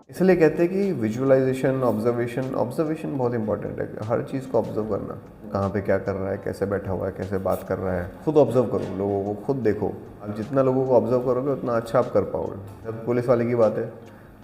इसलिए कहते हैं कि विजुअलाइजेशन, ऑब्जर्वेशन बहुत इंपॉर्टेंट है। हर चीज़ को ऑब्जर्व करना, कहाँ पे क्या कर रहा है, कैसे बैठा हुआ है, कैसे बात कर रहा है, खुद ऑब्जर्व करो, लोगों को खुद देखो। आप जितना लोगों को ऑब्जर्व करोगे उतना अच्छा आप कर पाओगे। जब पुलिस वाले की बात है,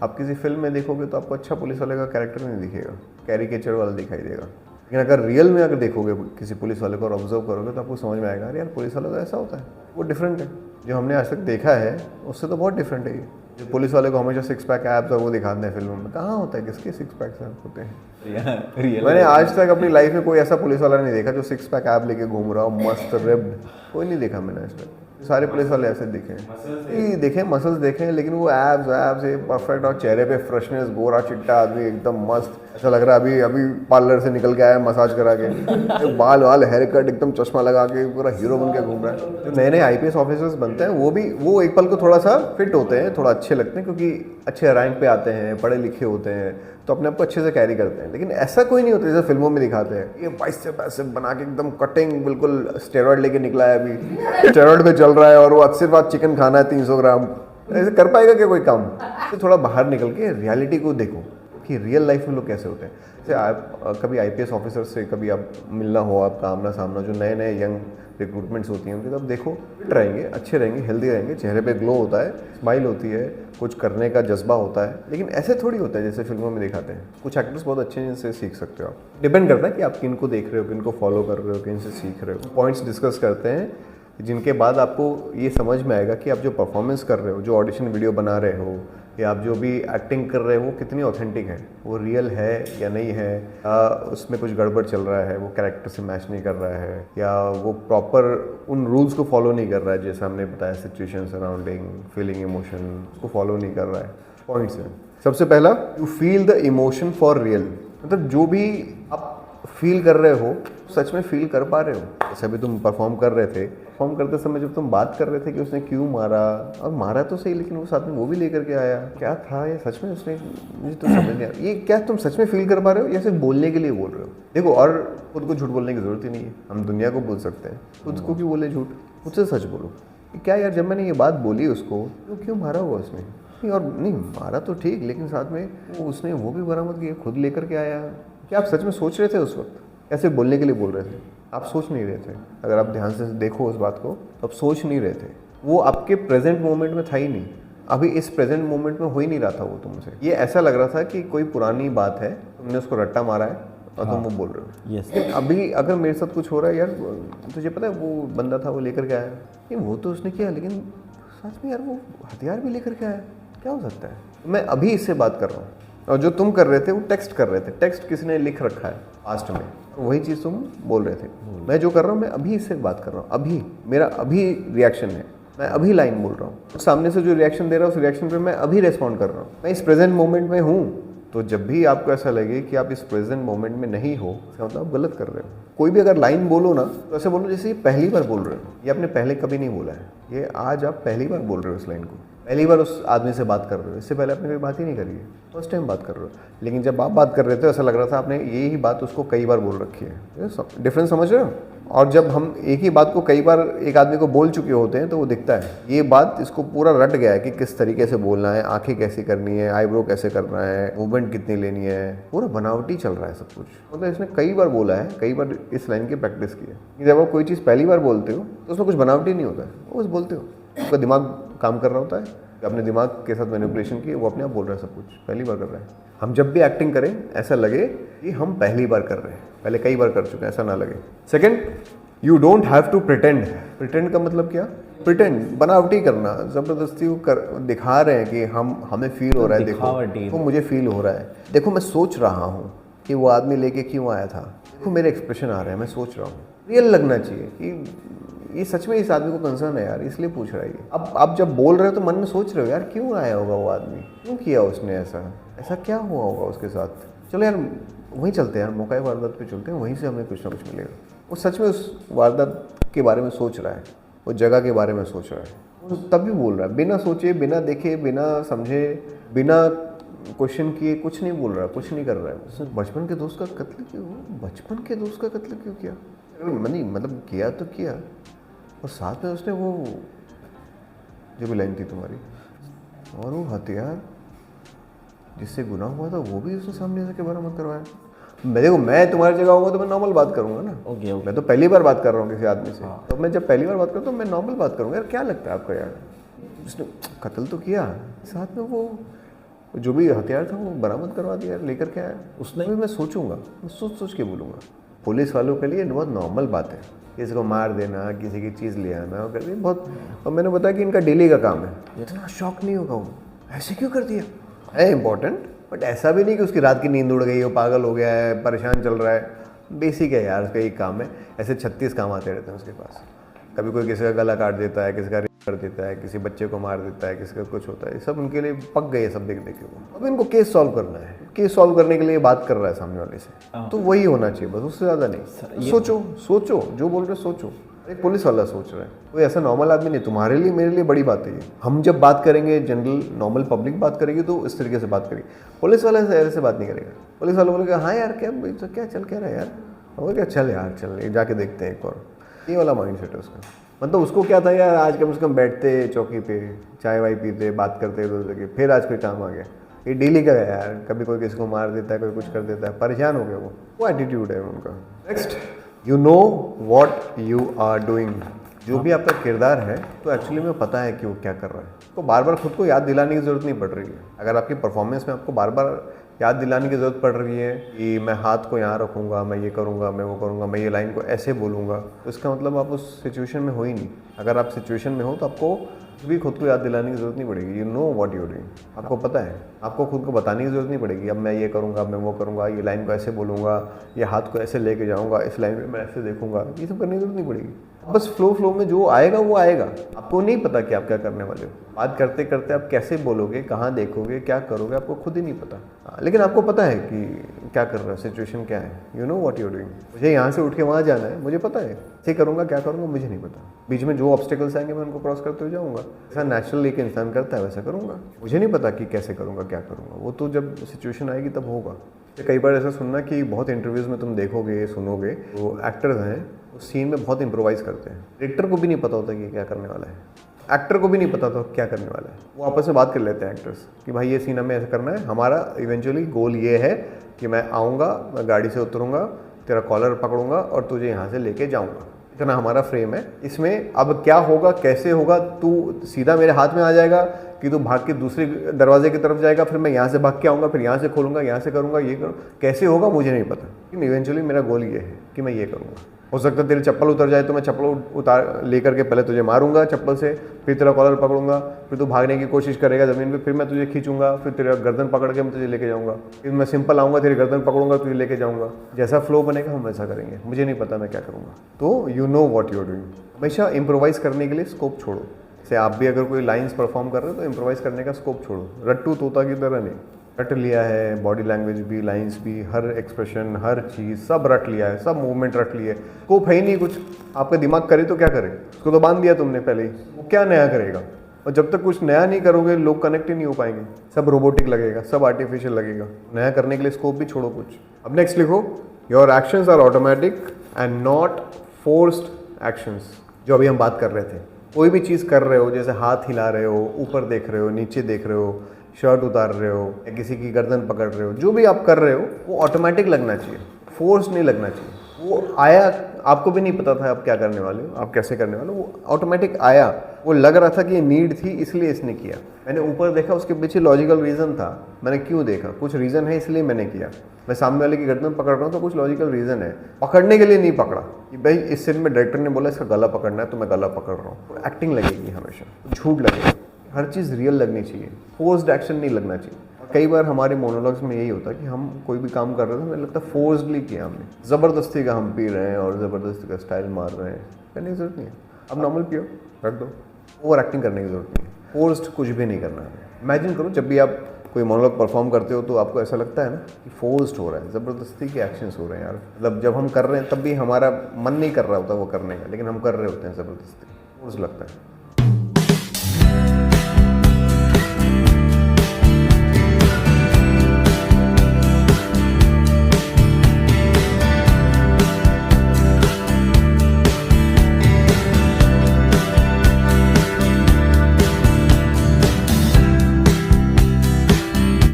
आप किसी फिल्म में देखोगे तो आपको अच्छा पुलिस वाले का कैरेक्टर नहीं दिखेगा, कैरिकेचर वाला दिखाई देगा। लेकिन अगर रियल में अगर देखोगे किसी पुलिस वाले को और ऑब्जर्व करोगे तो आपको समझ में आएगा, अरे यार पुलिस वाला तो ऐसा होता है, वो डिफरेंट है। जो हमने आज तक देखा है उससे तो बहुत डिफरेंट है ये। जो पुलिस वाले को हमेशा सिक्स पैक एब्स और वो दिखाते हैं फिल्मों में, कहाँ होता है, किसके सिक्स पैक एब्स होते हैं? मैंने आज तक अपनी लाइफ में कोई ऐसा पुलिस वाला नहीं देखा जो सिक्स पैक एब लेके घूम रहा हो, मस्त रिब्ड, कोई नहीं देखा मैंने आज तक। सारे पुलिस वाले ऐसे देखे मसल्स देखे, लेकिन वो एब्स ये परफेक्ट, और चेहरे पे फ्रेशनेस, गोरा चिट्टा आदमी एकदम मस्त, ऐसा लग रहा है अभी अभी पार्लर से निकल के आया मसाज करा के, बाल वाल हेयर कट एकदम चश्मा लगा के पूरा हीरो बन के घूम रहा है। जो नए नए आईपीएस ऑफिसर्स बनते हैं वो एक पल को थोड़ा सा फिट होते हैं, थोड़ा अच्छे लगते हैं, क्योंकि अच्छे रैंक पे आते हैं, पढ़े लिखे होते हैं, तो अपने आप को अच्छे से कैरी करते हैं। लेकिन ऐसा कोई नहीं होता जैसे फिल्मों में दिखाते हैं, ये बाइसेप बना के एकदम कटिंग, बिल्कुल स्टेरॉइड लेके निकला है, अभी स्टेरॉइड पे चल रहा है और वो सिर्फ आज चिकन खाना है 300 ग्राम। ऐसे कर पाएगा क्या कोई काम? तो थोड़ा बाहर निकल के रियलिटी को देखो कि रियल लाइफ में लोग कैसे होते हैं। जैसे आप कभी आईपीएस ऑफिसर से कभी आप मिलना हो, आपका आमना सामना, जो नए नए यंग रिक्रूटमेंट्स होती हैं उनके, तब देखो फिट रहेंगे, अच्छे रहेंगे, हेल्दी रहेंगे, चेहरे पे ग्लो होता है, स्माइल होती है, कुछ करने का जज्बा होता है। लेकिन ऐसे थोड़ी होता है जैसे फिल्मों में दिखाते हैं। कुछ एक्टर्स बहुत अच्छे हैं जिनसे सीख सकते हो आप। डिपेंड करता है कि आप किन को देख रहे हो, किन को फॉलो कर रहे हो, किन से सीख रहे हो। पॉइंट्स डिस्कस करते हैं जिनके बाद आपको ये समझ में आएगा कि आप जो परफॉर्मेंस कर रहे हो, जो ऑडिशन वीडियो बना रहे हो, या आप जो भी एक्टिंग कर रहे हो, वो कितनी ऑथेंटिक है, वो रियल है या नहीं है, उसमें कुछ गड़बड़ चल रहा है, वो कैरेक्टर से मैच नहीं कर रहा है, या वो प्रॉपर उन रूल्स को फॉलो नहीं कर रहा है, जैसे हमने बताया सिचुएशन सराउंडिंग, फीलिंग, इमोशन, उसको फॉलो नहीं कर रहा है। पॉइंट्स है। सबसे पहला, you feel the emotion for real, मतलब जो भी आप फील कर रहे हो सच में फील कर पा रहे हो। जैसे अभी तुम परफॉर्म कर रहे थे, परफॉर्म करते समय जब तुम बात कर रहे थे कि उसने क्यों मारा, और मारा तो सही, लेकिन वो साथ में वो भी लेकर के आया, क्या था ये सच में उसने, मुझे तो समझ नहीं आया। ये क्या तुम सच में फील कर पा रहे हो या सिर्फ बोलने के लिए बोल रहे हो? देखो, और खुद को झूठ बोलने की जरूरत ही नहीं है, हम दुनिया को बोल सकते हैं, खुद को क्यों बोले झूठ? मुझसे सच बोलो, क्या यार जब मैंने ये बात बोली उसको, तो क्यों मारा हुआ उसने? नहीं, और नहीं मारा तो ठीक, लेकिन साथ में उसने वो भी बरामद किया, खुद लेकर के आया। क्या आप सच में सोच रहे थे उस वक्त? कैसे बोलने के लिए बोल रहे थे? आप सोच नहीं रहे थे। अगर आप ध्यान से देखो उस बात को, तो आप सोच नहीं रहे थे। वो आपके प्रेजेंट मोमेंट में था ही नहीं, अभी इस प्रेजेंट मोमेंट में हो ही नहीं रहा था वो तुमसे। ये ऐसा लग रहा था कि कोई पुरानी बात है, तुमने उसको रट्टा मारा है और तुम वो बोल रहे हो। लेकिन अभी अगर मेरे साथ कुछ हो रहा है, यार तुझे पता है वो बंदा था, वो लेकर के आया, नहीं वो तो उसने किया, लेकिन सच में यार वो हथियार भी लेकर के आया, क्या हो सकता है? मैं अभी इससे बात कर रहा हूँ, और जो तुम कर रहे थे वो टेक्स्ट कर रहे थे। टेक्स्ट किसी ने लिख रखा है पास्ट में, वही चीज़ तुम बोल रहे थे। मैं जो कर रहा हूँ, मैं अभी इससे बात कर रहा हूँ, अभी मेरा अभी रिएक्शन है, मैं अभी लाइन बोल रहा हूँ, सामने से जो रिएक्शन दे रहा हूँ उस रिएक्शन पे मैं अभी रिस्पॉन्ड कर रहा हूँ, मैं इस प्रेजेंट मोमेंट में हूँ। तो जब भी आपको ऐसा लगे कि आप इस प्रेजेंट मोमेंट में नहीं हो, इसका मतलब आप गलत कर रहे हो। कोई भी अगर लाइन बोलो ना, तो ऐसे बोलो जैसे ये पहली बार बोल रहे हो, ये आपने पहले कभी नहीं बोला है, ये आज आप पहली बार बोल रहे हो इस लाइन को, पहली बार उस आदमी से बात कर रहे हो, इससे पहले आपने कोई बात ही नहीं करी है, फर्स्ट टाइम बात कर रहे हो। लेकिन जब आप बात कर रहे थे ऐसा लग रहा था आपने यही बात उसको कई बार बोल रखी है। डिफरेंस समझ रहे हो? और जब हम एक ही बात को कई बार एक आदमी को बोल चुके होते हैं तो वो दिखता है, ये बात इसको पूरा रट गया है कि किस तरीके से बोलना है, आंखें कैसी करनी है, आईब्रो कैसे करना है, मूवमेंट कितनी लेनी है, पूरा बनावटी चल रहा है सब कुछ। मतलब इसने कई बार बोला है, कई बार इस लाइन की प्रैक्टिस की है। जब आप कोई चीज़ पहली बार बोलते हो तो उसमें कुछ बनावटी नहीं होता है, वो बस बोलते हो, उसका दिमाग काम कर रहा होता है, अपने दिमाग के साथ मैनिपुलेशन की, वो अपने आप बोल रहा है, सब कुछ पहली बार कर रहा है। हम जब भी एक्टिंग करें ऐसा लगे कि हम पहली बार कर रहे हैं, पहले कई बार कर चुके हैं, ऐसा ना लगे। Second, you don't have to pretend. Pretend का मतलब क्या? प्रिटेंड, बनावटी करना, जबरदस्ती वो कर दिखा रहे हैं कि हमें फील हो रहा है, देखो मुझे फील हो रहा है, देखो मैं सोच रहा हूँ कि वो आदमी लेके क्यों आया था, देखो मेरे एक्सप्रेशन आ रहे हैं, मैं सोच रहा हूँ। रियल लगना चाहिए कि ये सच में इस आदमी को कंसर्न है यार, इसलिए पूछ रहा है ये। अब आप जब बोल रहे हो तो मन में सोच रहे हो यार क्यों आया होगा वो आदमी, क्यों किया उसने ऐसा, ऐसा क्या हुआ होगा उसके साथ। चलो यार वहीं चलते हैं यार, मौका वारदात पे चलते हैं, वहीं से हमें कुछ ना कुछ मिलेगा। वो सच में उस वारदात के बारे में सोच रहा है, वो जगह के बारे में सोच रहा है, वो तब भी बोल रहा है, बिना सोचे, बिना देखे, बिना समझे, बिना क्वेश्चन किए कुछ नहीं बोल रहा, कुछ नहीं कर रहा है। बचपन के दोस्त का कत्ल क्यों, बचपन के दोस्त का कत्ल क्यों किया? नहीं मतलब किया तो किया, और साथ में उसने वो जो भी लाइन थी तुम्हारी, और वो हथियार, जिससे गुनाह हुआ था वो भी उसने सामने से के बरामद करवाया। देखो मैं तुम्हारी जगह होगा तो मैं नॉर्मल बात करूंगा ना। ओके मैं तो पहली बार बात कर रहा हूँ किसी आदमी से, तो मैं जब पहली बार बात करूँ तो मैं नॉर्मल बात करूँगा। यार क्या लगता है आपको, यार उसने कत्ल तो किया, साथ में वो जो भी हथियार था वो बरामद करवा दिया, लेकर के आया उसने। भी मैं सोचूंगा, मैं सोच सोच के बोलूँगा। पुलिस वालों के लिए बहुत नॉर्मल बात है किसी को मार देना, किसी की चीज़ ले आना, कर दिया बहुत। और मैंने बताया कि इनका डेली का काम है। इतना शौक नहीं होगा वो, ऐसे क्यों कर दिया, है इंपॉर्टेंट, बट ऐसा भी नहीं कि उसकी रात की नींद उड़ गई, वो पागल हो गया है, परेशान चल रहा है। बेसिक है यार, उसका एक काम है। ऐसे 36 काम आते रहते हैं उसके पास। कभी कोई किसी का गला काट देता है, किसी का रेप कर देता है, किसी बच्चे को मार देता है, किसी का कुछ होता है। सब उनके लिए पक गए सब देख देख के वो। अब इनको केस सॉल्व करना है, केस सॉल्व करने के लिए बात कर रहा है सामने वाले से, तो वही होना चाहिए बस, उससे ज़्यादा नहीं। सोचो जो बोल रहे सोचो। एक पुलिस वाला सोच रहा है, कोई ऐसा नॉर्मल आदमी नहीं। तुम्हारे लिए मेरे लिए बड़ी बात है ये। हम जब बात करेंगे, जनरल नॉर्मल पब्लिक बात करेगी तो इस तरीके से बात करेगी। पुलिस वाला ऐसे बात नहीं करेगा। पुलिस वाला बोलेगा हाँ यार क्या चल क्या रहा है यार, हो क्या, चल यार चल जाके देखते हैं एक और। ये वाला माइंड सेट है उसका। मतलब उसको क्या था यार, आज कम से कम बैठते चौकी पे, चाय वाय पीते, बात करते दूसरे, फिर आज कोई काम आ गया। ये डेली का है यार, कभी कोई किसी को मार देता है, कोई कुछ कर देता है, परेशान हो गया वो एटीट्यूड है उनका। Next, you know what you are doing. जो भी आपका किरदार है तो एक्चुअली में पता है कि वो क्या कर रहा है। तो बार बार खुद को याद दिलाने की ज़रूरत नहीं पड़ रही है। अगर आपकी परफॉर्मेंस में आपको बार बार याद दिलाने की ज़रूरत पड़ रही है कि मैं हाथ को यहाँ रखूँगा, मैं ये करूँगा, मैं वो करूँगा, मैं ये लाइन को ऐसे बोलूँगा, तो इसका मतलब आप उस सिचुएशन में हो ही नहीं। अगर आप सिचुएशन में हो तो आपको भी खुद को याद दिलाने की ज़रूरत नहीं पड़ेगी। You know what you doing, आपको पता है। आपको खुद को बताने की ज़रूरत नहीं पड़ेगी, अब मैं ये करूँगा, अब मैं वो करूँगा, ये लाइन को ऐसे बोलूँगा, ये हाथ को ऐसे लेके जाऊँगा, इस लाइन में मैं ऐसे देखूँगा, ये सब करने की ज़रूरत नहीं पड़ेगी। बस फ्लो में जो आएगा वो आएगा। आपको नहीं पता कि आप क्या करने वाले हो। बात करते करते आप कैसे बोलोगे, कहाँ देखोगे, क्या करोगे, आपको खुद ही नहीं पता। लेकिन आपको पता है कि क्या कर रहा है, सिचुएशन क्या है। You know what you doing. मुझे यहाँ से उठ के वहाँ जाना है, मुझे पता है। ऐसे करूँगा, क्या करूँगा मुझे नहीं पता। बीच में जो ऑब्स्टिकल्स आएंगे मैं उनको क्रॉस करते हुए जाऊँगा। ऐसा नेचुरल एक इंसान करता है, वैसा करूँगा। मुझे नहीं पता कि कैसे करूँगा, क्या करूँगा, वो तो जब सिचुएशन आएगी तब होगा। कई बार ऐसा सुनना कि बहुत इंटरव्यूज़ में तुम देखोगे, सुनोगे, वो एक्टर्स हैं उस सीन में बहुत इंप्रोवाइज करते हैं। डायरेक्टर को भी नहीं पता होता कि क्या करने वाला है, एक्टर को भी नहीं पता था क्या करने वाला है। वो आपस में बात कर लेते हैं एक्टर्स कि भाई ये सीन हमें ऐसा करना है, हमारा इवेंचुअली गोल ये है कि मैं आऊँगा, मैं गाड़ी से उतरूँगा, तेरा कॉलर पकड़ूंगा और तुझे यहाँ से लेके जाऊँगा। इतना हमारा फ्रेम है। इसमें अब क्या होगा, कैसे होगा, तू सीधा मेरे हाथ में आ जाएगा कि तू भाग के दूसरे दरवाजे की तरफ जाएगा, फिर मैं यहाँ से भाग के आऊँगा, फिर यहाँ से खोलूँगा, यहाँ से करूँगा, ये करूँ, कैसे होगा मुझे नहीं पता। लेकिन इवेंचुअली मेरा गोल ये है कि मैं ये करूँगा। हो सकता है तेरी चप्पल उतर जाए तो मैं चप्पल उतार लेकर के पहले तुझे मारूंगा चप्पल से, फिर तेरा कॉलर पकड़ूंगा, फिर तू भागने की कोशिश करेगा ज़मीन पे, फिर मैं तुझे खींचूंगा, फिर तेरा गर्दन पकड़ के मैं तुझे लेके जाऊंगा, फिर मैं सिंपल आऊँगा, तेरी गर्दन पकड़ूंगा, तुझे लेके जाऊँगा। जैसा फ्लो बनेगा हम वैसा करेंगे, मुझे नहीं पता मैं क्या करूँगा। तो you know what you are doing. हमेशा इम्प्रोवाइज़ करने के लिए स्कोप छोड़ो। जैसे आप भी अगर कोई लाइन्स परफॉर्म कर रहे हो तो इम्प्रोवाइज़ करने का स्कोप छोड़ो। रट्टू तोता की तरह नहीं, रट लिया है, बॉडी लैंग्वेज भी, लाइंस भी, हर एक्सप्रेशन, हर चीज़ सब रट लिया है, सब मूवमेंट रट लिए। स्कोप है ही नहीं कुछ। आपका दिमाग करे तो क्या करे, उसको तो बांध दिया तुमने पहले ही, वो क्या नया करेगा। और जब तक कुछ नया नहीं करोगे लोग कनेक्ट ही नहीं हो पाएंगे, सब रोबोटिक लगेगा, सब आर्टिफिशियल लगेगा। नया करने के लिए स्कोप भी छोड़ो कुछ। अब नेक्स्ट लिखो, your actions are automatic and not forced actions. जो अभी हम बात कर रहे थे, कोई भी चीज़ कर रहे हो, जैसे हाथ हिला रहे हो, ऊपर देख रहे हो, नीचे देख रहे हो, शर्ट उतार रहे हो या किसी की गर्दन पकड़ रहे हो, जो भी आप कर रहे हो वो ऑटोमेटिक लगना चाहिए, फोर्स नहीं लगना चाहिए। वो आया, आपको भी नहीं पता था आप क्या करने वाले हो, आप कैसे करने वाले हो, वो ऑटोमेटिक आया। वो लग रहा था कि ये नीड थी इसलिए इसने किया। मैंने ऊपर देखा, उसके पीछे लॉजिकल रीज़न था। मैंने क्यों देखा, कुछ रीज़न है इसलिए मैंने किया। मैं सामने वाले की गर्दन पकड़ रहा हूँ तो कुछ लॉजिकल रीज़न है। पकड़ने के लिए नहीं पकड़ा कि भाई इस सीन में डायरेक्टर ने बोला इसका गला पकड़ना है तो मैं गला पकड़ रहा हूँ। एक्टिंग लगेगी हमेशा, झूठ लगेगा। हर चीज़ रियल लगनी चाहिए, फोर्स्ड एक्शन नहीं लगना चाहिए। कई बार हमारे मोनोलॉग्स में यही होता है कि हम कोई भी काम कर रहे थे, मुझे लगता है फोर्सडली किया हमने, ज़बरदस्ती का हम पी रहे हैं और ज़बरदस्ती का स्टाइल मार रहे हैं। करने की ज़रूरत नहीं है, अब नॉर्मल पियो, रख दो। ओवर एक्टिंग करने की ज़रूरत नहीं है, फोर्स्ड कुछ भी नहीं करना है। इमेजिन करो जब भी आप कोई मोनोलॉग परफॉर्म करते हो तो आपको ऐसा लगता है ना कि फोर्स्ड हो रहा है, ज़बरदस्ती के एक्शंस हो रहे हैं यार। मतलब जब हम कर रहे हैं तब भी हमारा मन नहीं कर रहा होता वो करने का, लेकिन हम कर रहे होते हैं ज़बरदस्ती, फोर्स लगता है।